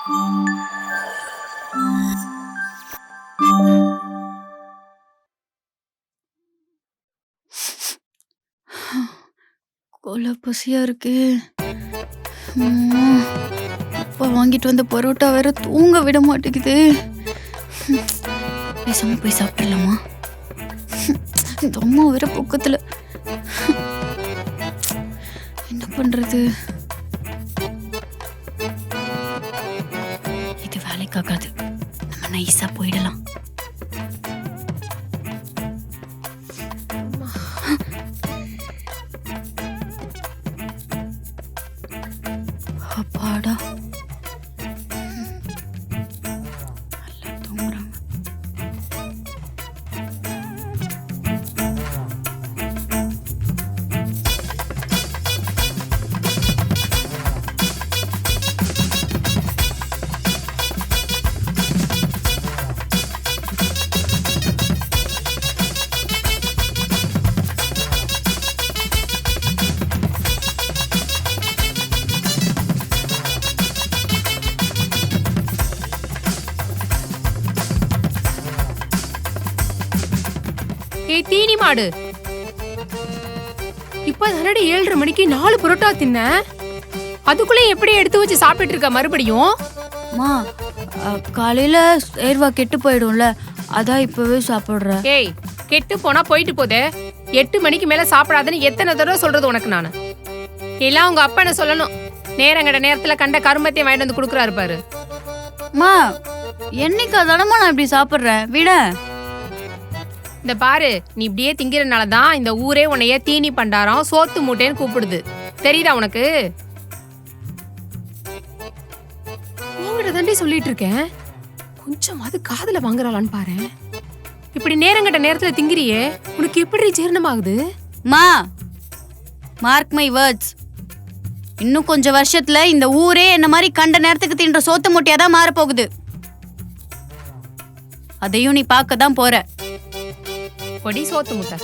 கொலை பசியா இருக்கு. அப்பா வாங்கிட்டு வந்த பரோட்டா வேற தூங்க விட மாட்டேங்குது. பேசாம போய் சாப்பிடலாமா? இந்த அம்மா வேற பக்கத்துல. என்ன பண்றது? இது வேலைக்காகாது. நம்ம நைஸா போயிடலாம். அப்பாடா, நல்லா தூங்குறாங்க. ஏய் தீனி மாடு, இப்ப தானடி 7:30 மணிக்கு 4 புரோட்டா தின்ன. அதுக்குள்ளே எப்படி எடுத்து வச்சு சாப்பிட்டு இருக்க மறுபடியும்? அம்மா, காலையில சேர்வா கெட்டு போயிடும்ல, அதான் இப்பவே சாப்பிடுறேன். ஏய், கெட்டு போனா போயிட்டு போதே. 8 மணிக்கு மேல சாப்பிடாதுன்னு எத்தனை தடவை சொல்றது உனக்கு நானு? எல்லாம் உங்க அப்பா என்ன சொல்லணும். நேரங்கட நேரத்துல கண்ட கருமத்தையும் வாங்கிட்டு வந்து குடுக்குறாரு பாரு. அம்மா, என்னைக்கு அதனமா நான் இப்படி சாப்பிடுறேன், விட. இந்த பாரு, நீ இப்படியே திங்கிறனாலதான் இந்த ஊரே உன்னைய தீனி பண்டாரம் சோத்து மூட்டைன்னு கூப்பிடுது. தெரியுதா உனக்கு? உங்ககிட்ட தாண்டி சொல்லிட்டு இருக்கேன். கொஞ்சமாவது காதுல வாங்குறாளான்னு பாரு. இப்படி நேரங்கட்ட நேரத்துல திங்கிறியே, உனக்கு எப்படி ஜீரணமாகுது? மா, மார்க் மை வேர்ட்ஸ். இன்னும் கொஞ்சம் வருஷத்துல இந்த ஊரே என்ன மாதிரி கண்ட நேரத்துக்கு தின்ற சோத்து மூட்டையாதான் மாறப்போகுது. அதையும் நீ பார்க்க தான் போற. பொடி சோத்து முட்டை.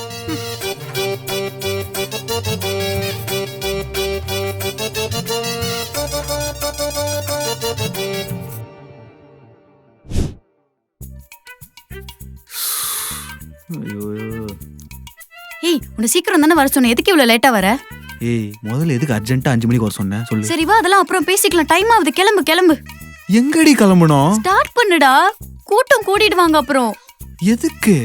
ஏய், உன்னை சீக்கிரம் தானே வர சொன்னேன், எதுக்கு இவ்வளவு லேட்டா வர? ஏய், முதல்ல எதுக்கு அர்ஜென்ட்டா 5 மணிக்கு வர சொன்னேன் சொல்லு. சரி வா, அதெல்லாம் அப்புறம் பேசிக்கலாம். டைம் ஆகுது, கிளம்பு கிளம்பு. எங்கடி கிளம்பணும்? ஸ்டார்ட் பண்ணுடா. கூட்டம் கூட்டிடுவாங்க அப்புறம். எதுக்கு?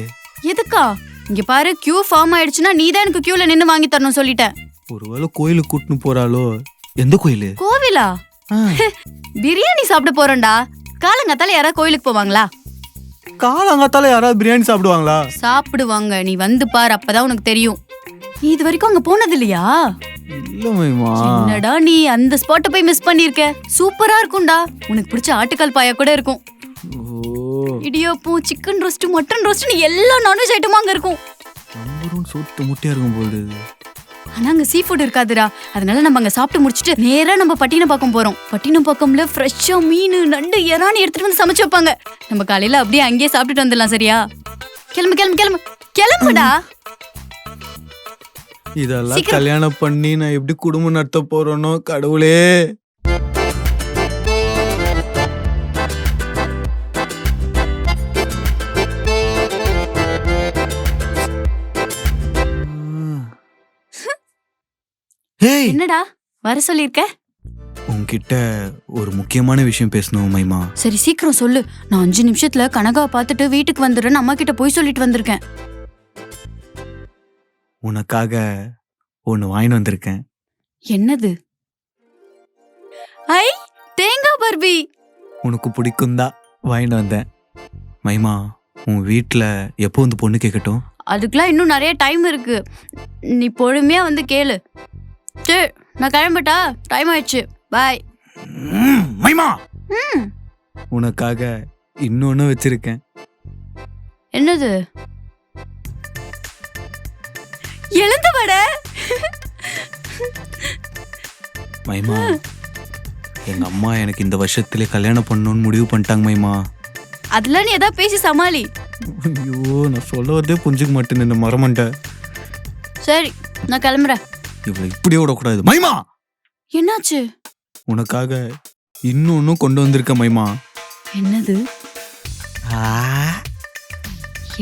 எதுக்கா? இங்க பாரு, கியூ ஃபார்ம் ஆயிடுச்சுன்னா நீதான் எனக்கு கியூல நின்னு வாங்கி தரணும் சொல்லிட்டேன். ஒருவேளை கோயிலுக்கு கூட்டினு போறாளோ? எந்த கோயிலு? கோவிலா? பிரியாணி சாப்பிட போறேன்டா. காலங்காத்தால யாராவது கோயிலுக்கு போவாங்களா? காலங்காத்தால யாராவது பிரியாணி சாப்பிடுவாங்களா? சாப்பிடுவாங்க. நீ வந்து பாரு, அப்பதான் உனக்கு தெரியும். நீ இது வரைக்கும் அங்க போனது இல்லையா? இல்ல மைமா. என்னடா நீ அந்த ஸ்பாட்டை போய் மிஸ் பண்ணிருக்க. சூப்பரா இருக்கும்டா. உனக்கு பிடிச்ச ஆட்டுக்கால் பாயா கூட இருக்கும். Idiyappam, chicken roast, mutton roast, எல்லா நான்வெஜ் ஐட்டமும் அங்க இருக்கும். நம்பரும் சோத்து முட்டையா இருக்கும் போது. ஆனா அங்க சீ ஃபுட் இருக்காதுடா. அதனால நம்ம அங்க சாப்பிட்டு முடிச்சிட்டு நேரா நம்ம பட்டினப்பாக்கம் போறோம். பட்டினப்பாக்கம்ல ஃப்ரெஷ்ஷா மீன், நண்டு, இறானு எடுத்துட்டு வந்து சமைச்சு வைப்பாங்க. நம்ம காலையில அப்படியே அங்கேயே சாப்பிட்டுட்டு வந்துடலாம். சரியா? கிளம்பு கிளம்பு கிளம்பு கிளம்புடா. இதெல்லாம் கல்யாணம் பண்ணி நான் எப்படி குடும்பம் நடத்த போறேனோ கடவுளே. என்னடா வர சொல்லிருக்க? உன்கிட்ட ஒரு முக்கியமான விஷயம் பேசணும் மைமா. சரி சீக்கிரம் சொல்லு. நான் 5 நிமிஷத்துல கனகாவை பார்த்துட்டு வீட்டுக்கு வந்துடுறேன்னு அம்மா கிட்ட போய் சொல்லிட்டு வந்திருக்கேன். உனக்காக ஒன்னு வாங்கிட்டு வந்திருக்கேன். என்னது? ஐ, தேங்காய் பர்பி. உனக்கு பிடிக்கும் தான் வாங்கிட்டு வந்தேன். மைமா, உன் வீட்டுல எப்போ வந்து பொண்ணு கேட்கட்டும்? அதுக்கெல்லாம் இன்னும் நிறைய டைம் இருக்கு. நீ பொறுமையா வந்து கேளு. சரி, நான் கிளம்பட்டா? டைம் ஆயிடுச்சு. பாய். மைமா, உனக்காக இன்னொன்னு வச்சிருக்கேன். என்னது? எழுந்து வட. மைமா, எங்க அம்மா எனக்கு இந்த வருஷத்திலே கல்யாணம் பண்ணணும்னு முடிவு பண்ணிட்டாங்க மைமா. அதெல்லாம் நீ ஏதாவது பேசி சமாளி. ஐயோ, நான் சொல்லவதே புரிஞ்சுக்க மாட்டேன் இந்த மரமண்ட. சரி, நான் கிளம்புறேன். இவ்வளவு இப்படியே விடக்கூடாது மைமா. என்னாச்சு? உனக்காக இன்னொன்னும் கொண்டு வந்திருக்க மைமா. என்னது? ஆ,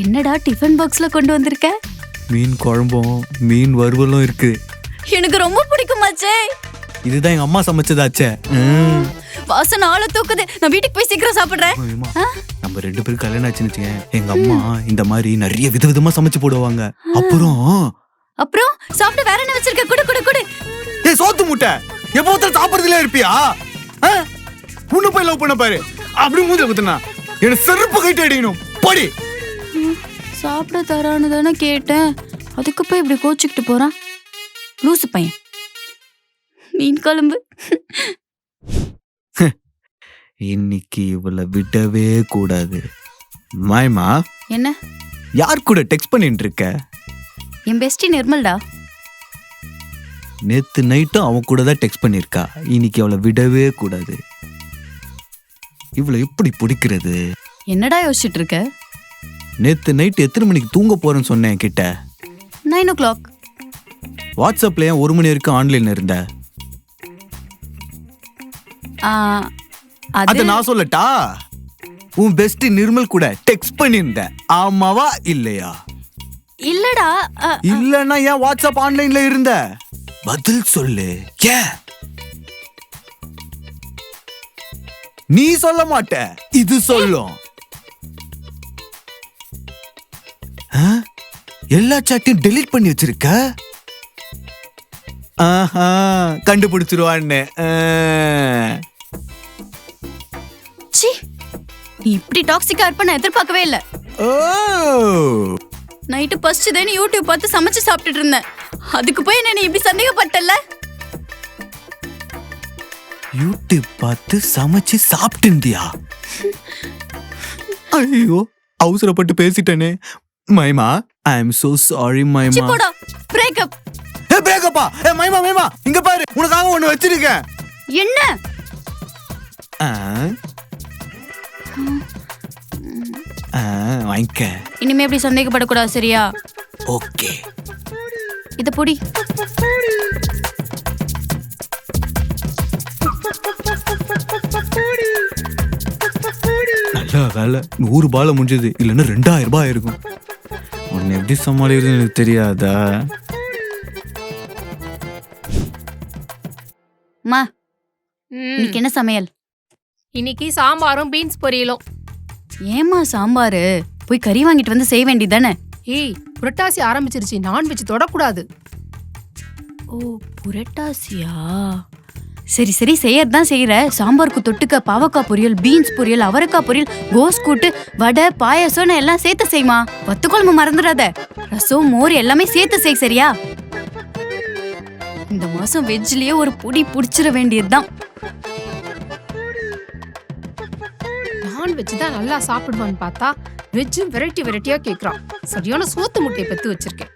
என்னடா டிஃபன் பாக்ஸ்ல கொண்டு வந்திருக்க? மீன் குழம்பும் மீன் வறுவலும் இருக்கு. எனக்கு ரொம்ப பிடிக்குமாச்சே. இதுதான் எங்க அம்மா சமைச்சதாச்சே. வாசனை ஆள தூக்குது. நான் வீட்டுக்கு போய் சீக்கிரம் சாப்பிடுறேன். மைமா, நம்ம 2 பேரும் கல்யாணம் ஆச்சுன்னு வச்சுக்கேன். எங்க அம்மா இந்த மாதிரி நிறைய விதவிதமா சமைச்சு போடுவாங்க. அப்புறம் சாப்பிட்டு வேற என்ன வச்சிருக்க? குடு குடு குடு. ஏய் சோத்து முட்டை, எப்போதும் சாப்பிடுறதுல இருப்பியா? உன்னை போய் லவ் பண்ண பாரு. அப்படி மூஞ்சில குத்துனா என்ன செருப்பு கைட்டு அடிக்கணும். படி. சாப்பிட தரான்னு தானே கேட்டேன். அதுக்கு போய் இப்படி கோச்சிக்கிட்டு போறான் லூசு பையன். மீன் குழம்பு. இன்னைக்கு இவளை விடவே கூடாது. மாயமா, என்ன? யார் கூட டெக்ஸ்ட் பண்ணிட்டு இருக்க? என் பெஸ்டி நிர்மல்டா. நேத்து நைட்டும் அவன் கூட தான் டெக்ஸ்ட் பண்ணிருக்கா. இன்னைக்கு அவளை விடவே கூடாது. இவளை எப்படி பிடிக்கிறது? என்னடா யோசிச்சுட்டு இருக்க? நேத்து நைட் எத்தனை மணிக்கு தூங்க போறேன்னு சொன்னேன் கிட்ட? 9 o'clock. வாட்ஸ்அப்ல ஏன் 1 மணி வரைக்கும் ஆன்லைன்ல இருந்த? அத நான் சொல்லட்டா? உன் பெஸ்ட் நிர்மல் கூட டெக்ஸ்ட் பண்ணிருந்த, ஆமாவா இல்லையா? இல்லடா. இல்லன்னா ஏன் வாட்ஸ்அப் ஆன்லைன்ல இருந்த? பதில் சொல்லு. ஏன் நீ சொல்ல மாட்ட? இது சொல்லும். எல்லா சாட்டையும் டெலீட் பண்ணி வச்சிருக்க. கண்டுபிடிச்சிருவான்னு. நீ இப்படி டாக்ஸிக்கா இருப்ப எதிர்பார்க்கவே இல்ல. நைட்டு பசிச்சுதேன்னு யூடியூப் பார்த்து சமைச்சு சாப்பிட்டுட்டு இருந்தேன். அதுக்கு போய் என்ன நீ இப்படி சந்தேகப்பட்டல? யூடியூப் பார்த்து சமைச்சு சாப்பிட்டு இருந்தியா? ஐயோ, அவசரப்பட்டு பேசிட்டேனே. மைமா, ஐ அம் சோ சாரி மைமா. போடா. பிரேக்கப். பிரேக்கப்பா? மைமா மைமா, இங்க பாரு, உனக்காக ஒன்னு வச்சிருக்கேன். என்ன? வாங்கிக்க. இனிமே எப்படி சந்தேகப்படக்கூடாது, சரியா? ஓகே. இத பொடி. நல்ல வேலை, 100 ரூபாயில முடிஞ்சது. இல்லைன்னா 2000 ரூபாய் இருக்கும். உன்னை எப்படி சமாளிக்கிறது எனக்கு தெரியாதா? மா, இன்னைக்கு என்ன சமையல்? இன்னைக்கு சாம்பாரும் பீன்ஸ் பொரியலும். ஏமா சாம்பாரு? போய் கறி வாங்கிட்டு வந்து செய்ய வேண்டியதானே? ஏய், புரட்டாசி ஆரம்பிச்சிருச்சு, நான்வெஜ் தொடக்கூடாது. ஓ, புரட்டாசியா? சரி சரி, செய்யறதுதான் செய்யற. சாம்பாருக்கு தொட்டுக்க பாவக்காய் பொரியல், பீன்ஸ் பொரியல், அவரைக்காய் பொரியல், கோஸ் கூட்டு, வடை, பாயசம்னு எல்லாம் சேர்த்து செய்மா. வத்து குழம்பு மறந்துடாத. ரசம், மோர் எல்லாமே சேர்த்து செய், சரியா? இந்த மாசம் வெஜ்லயே ஒரு புடி புடிச்சிட வேண்டியதுதான். நான்வெஜ் தான் நல்லா சாப்பிடுவான்னு பார்த்தா வெஜ்ஜும் வெரைட்டி வெரைட்டியா கேக்குறான். சரியான சோத்து முட்டையை பெத்து வச்சிருக்கேன்.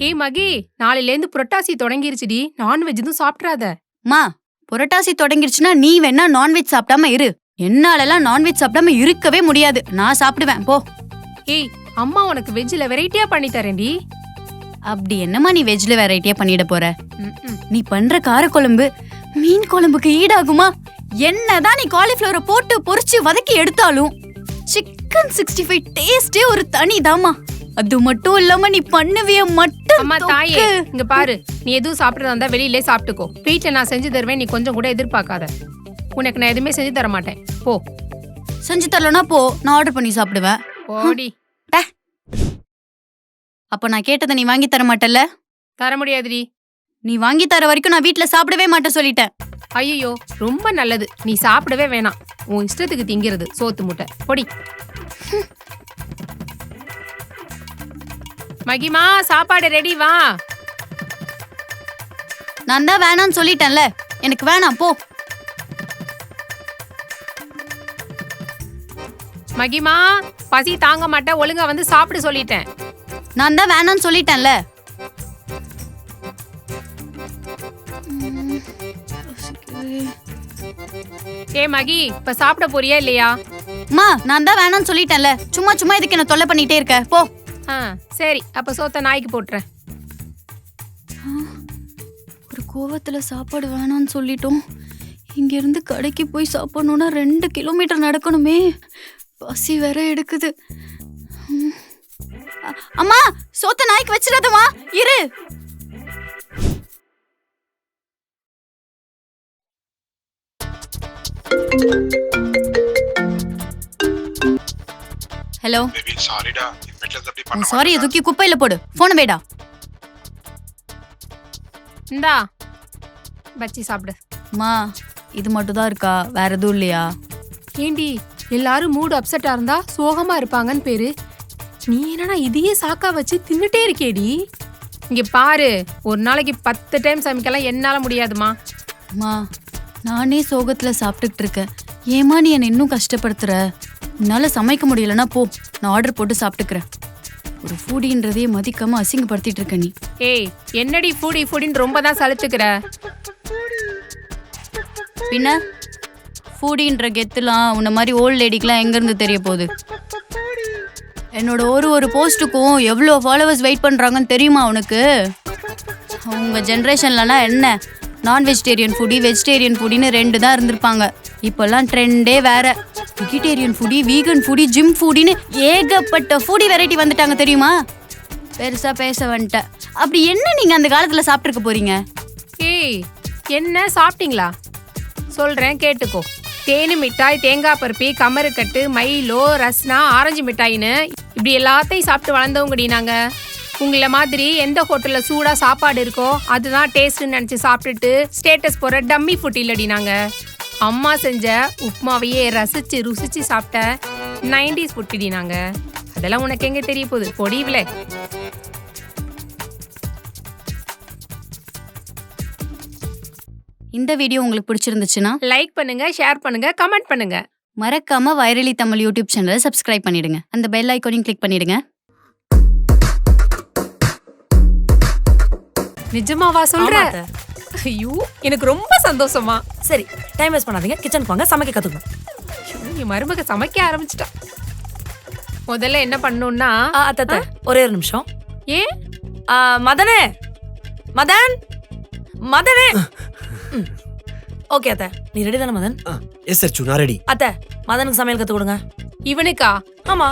ஏய் மகி, நாளையில இருந்து புரட்டாசி தொடங்கிருச்சுடி. நான்வெஜ் எதுவும் சாப்பிட்றாத. மா, புரட்டாசி தொடங்கிருச்சுன்னா நீ வேணா நான்வெஜ் சாப்பிடாம இரு. என்னாலலாம் நான்வெஜ் சாப்பிடாம இருக்கவே முடியாது. நான் சாப்பிடுவேன், போ. ஏய், அம்மா உனக்கு வெஜ்ல வெரைட்டியா பண்ணி தரேன்டி. அப்படி என்னமா நீ வெஜ்ல வெரைட்டியா பண்ணிட போற? நீ பண்ற காரக்குழம்பு மீன் குழம்புக்கு ஈடாகுமா? என்னதான் நீ காலிஃப்ளவரை போட்டு பொரிச்சு வதக்கி எடுத்தாலும் சிக்கன் 65 டேஸ்டே ஒரு தனிதாமா. அது மட்டும் இல்லாம நீ பண்ணுவிய மட்டும். அம்மா தாயே, இங்க பாரு, நீ எதுவும் சாப்பிட்றதா இருந்தா வெளியிலே சாப்பிட்டுக்கோ. வீட்டுல நான் செஞ்சு தருவேன், நீ கொஞ்சம் கூட எதிர்பார்க்காத. உனக்கு நான் எதுவுமே செஞ்சு தர மாட்டேன், போ. செஞ்சு தரலனா போ, நான் ஆர்டர் பண்ணி சாப்பிடுவேன். போடி. அப்ப நான் கேட்டதை நீ வாங்கி தர மாட்டல்ல? தர முடியாதுடி. நீ வாங்கி தர வரைக்கும் நான் வீட்டுல சாப்பிடவே மாட்டேன் சொல்லிட்டேன். ஐயோ, ரொம்ப நல்லது. நீ சாப்பிடவே வேணாம். உன் இஷ்டத்துக்கு திங்கிறது சோத்து முட்டை. பொடி. மகிமா, சாப்பாடு ரெடி, வா. நான் தான் வேணான்னு சொல்லிட்டேன்ல, எனக்கு வேணாம், போ. மகிமா, பசி தாங்க மாட்டேன், ஒழுங்கா வந்து சாப்பிட சொல்லிட்டேன். நான் தான் வேணான்னு சொல்லிட்டேன்ல. ஏ மகி, இப்ப சாப்பிட போறியா இல்லையா? மா, நான் தான் வேணான்னு சொல்லிட்டேன்ல. சும்மா சும்மா இதுக்கு என்ன தொல்லை பண்ணிட்டே இருக்க, போ. சரி, அப்ப சோத்த நாய்க்கு போட்டுறேன். ஒரு கோவத்துல சாப்பாடு வேணான்னு சொல்லிட்டோம். இங்க இருந்து கடைக்கு போய் சாப்பிடணும்னா 2 கிலோமீட்டர் நடக்கணுமே. பசி வேற எடுக்குது. அம்மா, சோத்த நாய்க்கு வச்சிடாதம்மா, இரு. ஹலோ. பேபி சாரிடா, இனிமேட்ல இருந்து அப்படி பண்ண சாரி, தூக்கி குப்பையில போடு. போன வேடா. இந்தா பச்சி சாப்பிடு. அம்மா, இது மட்டும் தான் இருக்கா? வேற எதுவும் இல்லையா? ஏண்டி எல்லாரும் மூடு அப்செட்டா இருந்தா சோகமா இருப்பாங்கன்னு பேரு. நீ என்னன்னா இதையே சாக்கா வச்சு தின்னுட்டே இருக்கேடி. இங்க பாரு, ஒரு நாளைக்கு 10 டைம் சமைக்கலாம் என்னால முடியாதுமா. அம்மா, நானே சோகத்துல சாப்பிட்டுட்டு இருக்கேன். ஏமா நீ என்னை இன்னும் கஷ்டப்படுத்துற? உன்னால சமைக்க முடியலன்னா போ, நான் ஆர்டர் போட்டு சாப்பிட்டுக்கிறேன். ஒரு ஃபூடின்றதையே மதிக்காம அசிங்கப்படுத்திட்டு இருக்க நீ. ஏய், என்னடி ஃபூடின்னு ரொம்ப தான் சலிச்சுக்கிற. பின்ன ஃபூடின்ற கெத்துலாம் உன்ன மாதிரி ஓல்ட் லேடிக்கெலாம் எங்கேருந்து தெரிய போகுது? என்னோட ஒரு போஸ்ட்டுக்கும் எவ்வளோ ஃபாலோவர்ஸ் வெயிட் பண்ணுறாங்கன்னு தெரியுமா உனக்கு? அவங்க ஜென்ரேஷன்லனா என்ன, நான் வெஜிடேரியன் ஃபுடி, வெஜிடேரியன் ஃபுடின்னு 2 தான் இருந்திருப்பாங்க. இப்போல்லாம் ட்ரெண்டே வேற. Vegetarian foodie, vegan foodie, gym ஃபுடின்னு ஏகப்பட்ட ஃபுடி வெரைட்டி வந்துட்டாங்க தெரியுமா? பெருசாக பேச வந்துட்டேன். அப்படி என்ன நீங்கள் அந்த காலத்தில் சாப்பிட்ருக்க போறீங்க? ஏய், என்ன சாப்பிட்டீங்களா? சொல்றேன் கேட்டுக்கோ. தேனு மிட்டாய், தேங்காய் பருப்பி, கமருக்கட்டு, மைலோ, ரஸ்னா, ஆரஞ்சு மிட்டாயின்னு இப்படி எல்லாத்தையும் சாப்பிட்டு வளர்ந்தவங்கடி நாங்க. உங்களை மாதிரி எந்த ஹோட்டல்ல சூடா சாப்பாடு இருக்கோ அதுதான் டேஸ்ட்னு நினைச்சு சாப்பிட்டுட்டு ஸ்டேட்டஸ் போற டம்மி ஃபுட் இல்லடி நாங்க. அம்மா செஞ்ச உப்மாவையே ரசிச்சு ருசிச்சு சாப்பிட்ட 90s ஃபுட்டுடி நாங்க. அதெல்லாம் உனக்கு எங்க தெரிய போகுது பொடிவில. இந்த வீடியோ உங்களுக்கு பிடிச்சிருந்துச்சுன்னா லைக் பண்ணுங்க, ஷேர் பண்ணுங்க, கமெண்ட் பண்ணுங்க. மறக்காம வைரலி தமிழ் யூடியூப் சேனலை சப்ஸ்கிரைப் பண்ணிடுங்க. அந்த பெல் ஐக்கானையும் கிளிக் பண்ணிடுங்க. நிஜமாவா சொல்ற? ஐயோ, எனக்கு ரொம்ப சந்தோஷமா. சரி, டைம் வேஸ்ட் பண்ணாதீங்க, கிச்சனுக்கு வாங்க, சமைக்க கத்துக்கணும். என் மருமக சமைக்க ஆரம்பிச்சிட்டா. முதல்ல என்ன பண்ணணும்னா அத்தை ஒரே ஒரு நிமிஷம். ஏன் மதனே, மதன், மதனே. ஓகே அத்தை, நீ ரெடி தானே மதன்? எஸ் சர்ச்சு, நான் ரெடி. அத்தை, மதனுக்கு சமையல் கத்து கொடுங்க. இவனுக்கா? ஆமா,